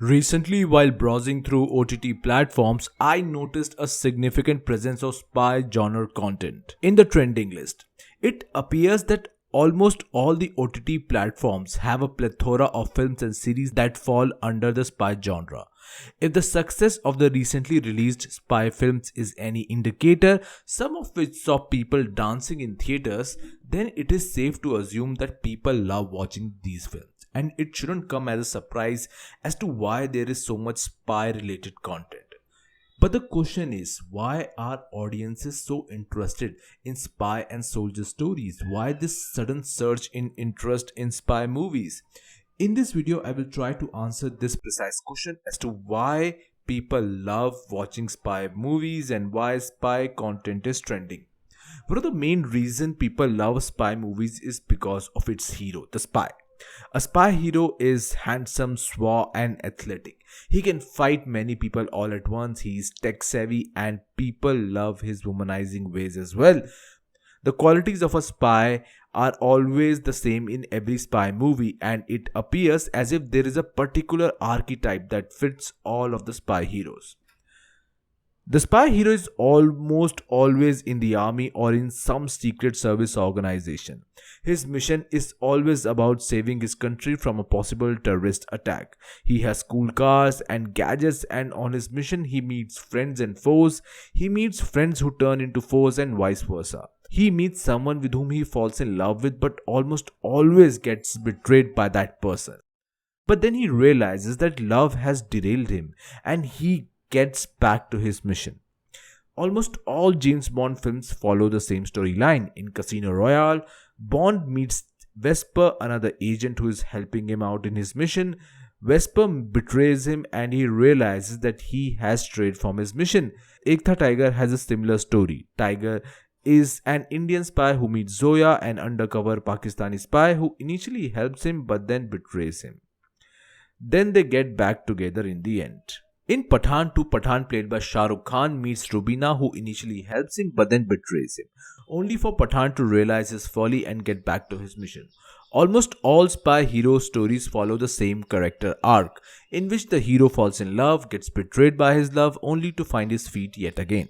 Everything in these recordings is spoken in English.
Recently, while browsing through OTT platforms, I noticed a significant presence of spy genre content in the trending list. It appears that almost all the OTT platforms have a plethora of films and series that fall under the spy genre. If the success of the recently released spy films is any indicator, some of which saw people dancing in theaters, then it is safe to assume that people love watching these films. And it shouldn't come as a surprise as to why there is so much spy related content. But the question is, why are audiences so interested in spy and soldier stories? Why this sudden surge in interest in spy movies? In this video, I will try to answer this precise question as to why people love watching spy movies and why spy content is trending. One of the main reasons people love spy movies is because of its hero, the spy. A spy hero is handsome, suave, and athletic. He can fight many people all at once. He is tech savvy, and people love his womanizing ways as well. The qualities of a spy are always the same in every spy movie, and it appears as if there is a particular archetype that fits all of the spy heroes. The spy hero is almost always in the army or in some secret service organization. His mission is always about saving his country from a possible terrorist attack. He has cool cars and gadgets, and on his mission he meets friends and foes. He meets friends who turn into foes and vice versa. He meets someone with whom he falls in love with but almost always gets betrayed by that person. But then he realizes that love has derailed him and he gets back to his mission. Almost all James Bond films follow the same storyline. In Casino Royale, Bond meets Vesper, another agent who is helping him out in his mission. Vesper betrays him and he realizes that he has strayed from his mission. Ek Tha Tiger has a similar story. Tiger is an Indian spy who meets Zoya, an undercover Pakistani spy who initially helps him but then betrays him. Then they get back together in the end. In Pathaan 2, Pathaan played by Shahrukh Khan meets Rubina, who initially helps him but then betrays him, only for Pathaan to realize his folly and get back to his mission. Almost all spy hero stories follow the same character arc, in which the hero falls in love, gets betrayed by his love, only to find his feet yet again.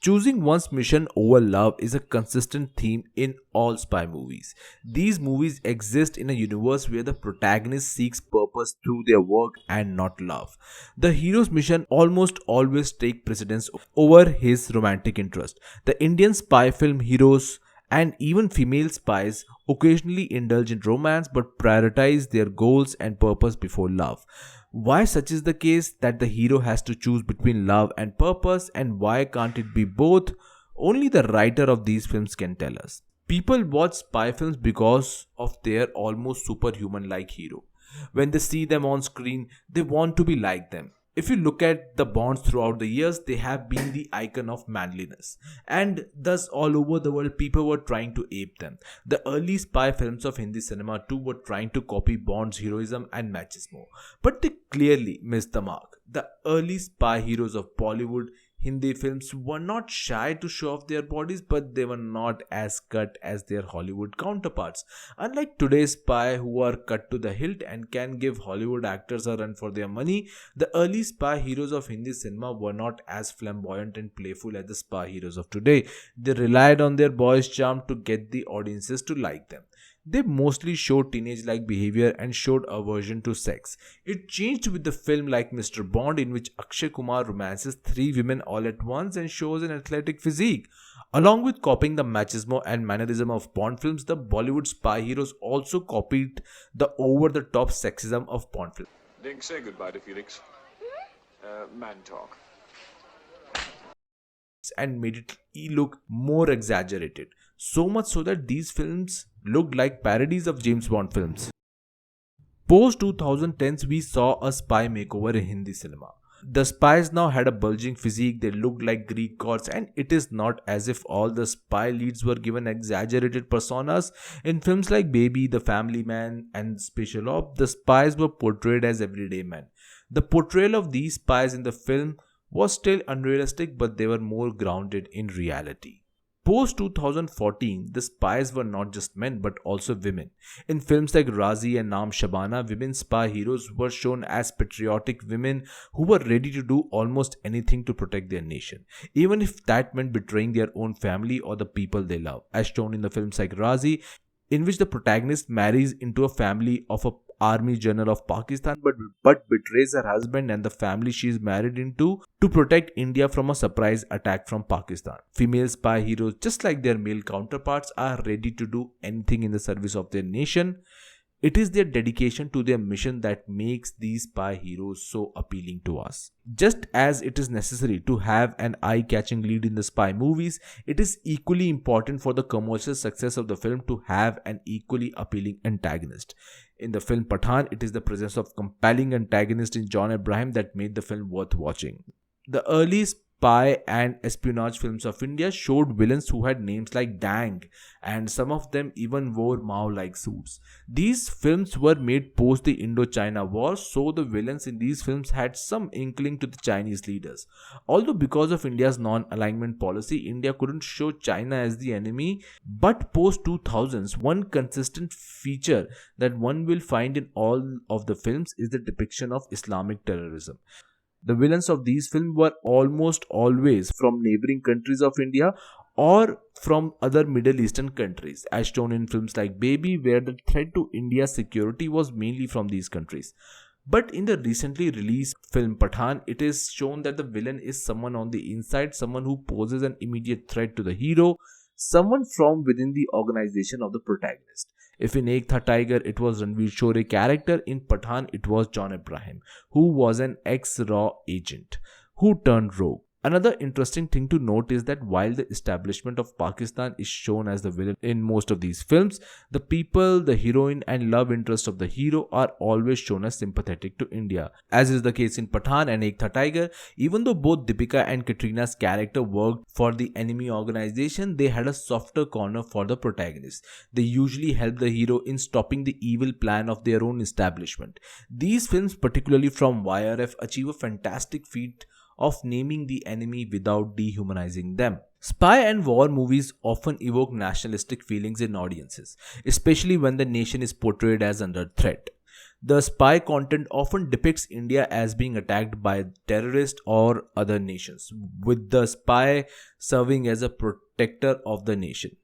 Choosing one's mission over love is a consistent theme in all spy movies. These movies exist in a universe where the protagonist seeks purpose through their work and not love. The hero's mission almost always takes precedence over his romantic interest. The Indian spy film heroes and even female spies occasionally indulge in romance but prioritize their goals and purpose before love. Why such is the case that the hero has to choose between love and purpose, and why can't it be both? Only the writer of these films can tell us. People watch spy films because of their almost superhuman like hero. When they see them on screen, they want to be like them. If you look at the Bonds throughout the years, they have been the icon of manliness. And thus all over the world, people were trying to ape them. The early spy films of Hindi cinema too were trying to copy Bond's heroism and machismo. But they clearly missed the mark. The early spy heroes of Bollywood, Hindi films were not shy to show off their bodies, but they were not as cut as their Hollywood counterparts. Unlike today's spy who are cut to the hilt and can give Hollywood actors a run for their money, the early spy heroes of Hindi cinema were not as flamboyant and playful as the spy heroes of today. They relied on their boyish charm to get the audiences to like them. They mostly showed teenage-like behavior and showed aversion to sex. It changed with the film like Mr. Bond, in which Akshay Kumar romances 3 women all at once and shows an athletic physique. Along with copying the machismo and mannerism of Bond films, the Bollywood spy heroes also copied the over-the-top sexism of Bond films. Dink, say goodbye to Felix. Man talk. And made it look more exaggerated. So much so that these films looked like parodies of James Bond films. Post 2010s, we saw a spy makeover in Hindi cinema. The spies now had a bulging physique, they looked like Greek gods, and it is not as if all the spy leads were given exaggerated personas. In films like Baby, The Family Man, and Special Op, the spies were portrayed as everyday men. The portrayal of these spies in the film was still unrealistic, but they were more grounded in reality. Post 2014, the spies were not just men but also women. In films like Razi and Naam Shabana, women spy heroes were shown as patriotic women who were ready to do almost anything to protect their nation, even if that meant betraying their own family or the people they love, as shown in the films like Razi, in which the protagonist marries into a family of a army general of Pakistan but betrays her husband and the family she is married into to protect India from a surprise attack from Pakistan. Female spy heroes, just like their male counterparts, are ready to do anything in the service of their nation. It is their dedication to their mission that makes these spy heroes so appealing to us. Just as it is necessary to have an eye-catching lead in the spy movies, it is equally important for the commercial success of the film to have an equally appealing antagonist. In the film Pathaan, it is the presence of compelling antagonist in John Abraham that made the film worth watching. The early spy and espionage films of India showed villains who had names like Dang, and some of them even wore Mao-like suits. These films were made post the Indo-China War, so the villains in these films had some inkling to the Chinese leaders. Although because of India's non-alignment policy, India couldn't show China as the enemy, but post 2000s, one consistent feature that one will find in all of the films is the depiction of Islamic terrorism. The villains of these films were almost always from neighboring countries of India or from other Middle Eastern countries, as shown in films like Baby, where the threat to India's security was mainly from these countries. But in the recently released film Pathaan, it is shown that the villain is someone on the inside, someone who poses an immediate threat to the hero, someone from within the organization of the protagonist. If in Ek Tha Tiger it was Ranveer Shore character, in Pathaan it was John Abraham, who was an ex-RAW agent who turned rogue. Another interesting thing to note is that while the establishment of Pakistan is shown as the villain in most of these films, the people, the heroine and love interest of the hero are always shown as sympathetic to India. As is the case in Pathaan and Ek Tha Tiger, even though both Deepika and Katrina's character worked for the enemy organization, they had a softer corner for the protagonist. They usually help the hero in stopping the evil plan of their own establishment. These films, particularly from YRF, achieve a fantastic feat of naming the enemy without dehumanizing them. Spy and war movies often evoke nationalistic feelings in audiences, especially when the nation is portrayed as under threat. The spy content often depicts India as being attacked by terrorists or other nations, with the spy serving as a protector of the nation.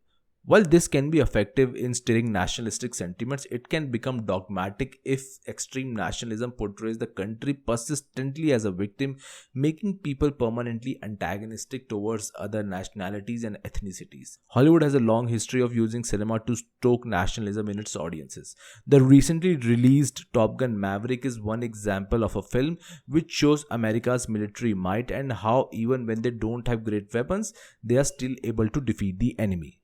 While this can be effective in stirring nationalistic sentiments, it can become dogmatic if extreme nationalism portrays the country persistently as a victim, making people permanently antagonistic towards other nationalities and ethnicities. Hollywood has a long history of using cinema to stoke nationalism in its audiences. The recently released Top Gun Maverick is one example of a film which shows America's military might and how even when they don't have great weapons, they are still able to defeat the enemy.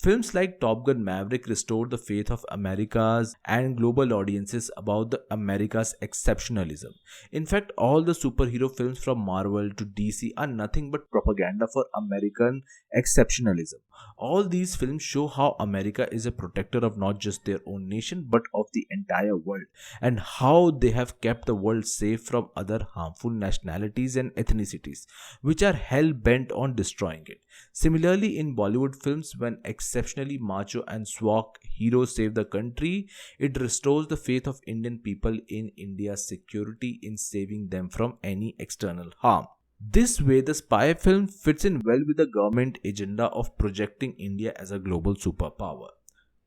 Films like Top Gun Maverick restored the faith of America's and global audiences about the America's exceptionalism. In fact, all the superhero films from Marvel to DC are nothing but propaganda for American exceptionalism. All these films show how America is a protector of not just their own nation but of the entire world, and how they have kept the world safe from other harmful nationalities and ethnicities, which are hell bent on destroying it. Similarly, in Bollywood films, when exceptionally macho and swag heroes save the country, it restores the faith of Indian people in India's security in saving them from any external harm. This way, the spy film fits in well with the government agenda of projecting India as a global superpower.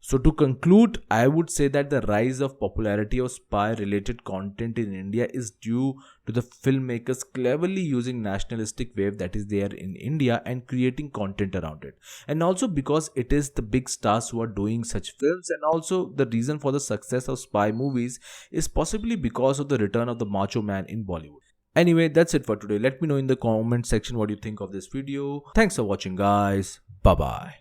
So to conclude, I would say that the rise of popularity of spy-related content in India is due to the filmmakers cleverly using nationalistic wave that is there in India and creating content around it. And also because it is the big stars who are doing such films, and also the reason for the success of spy movies is possibly because of the return of the macho man in Bollywood. Anyway, that's it for today. Let me know in the comment section what you think of this video. Thanks for watching, guys. Bye bye.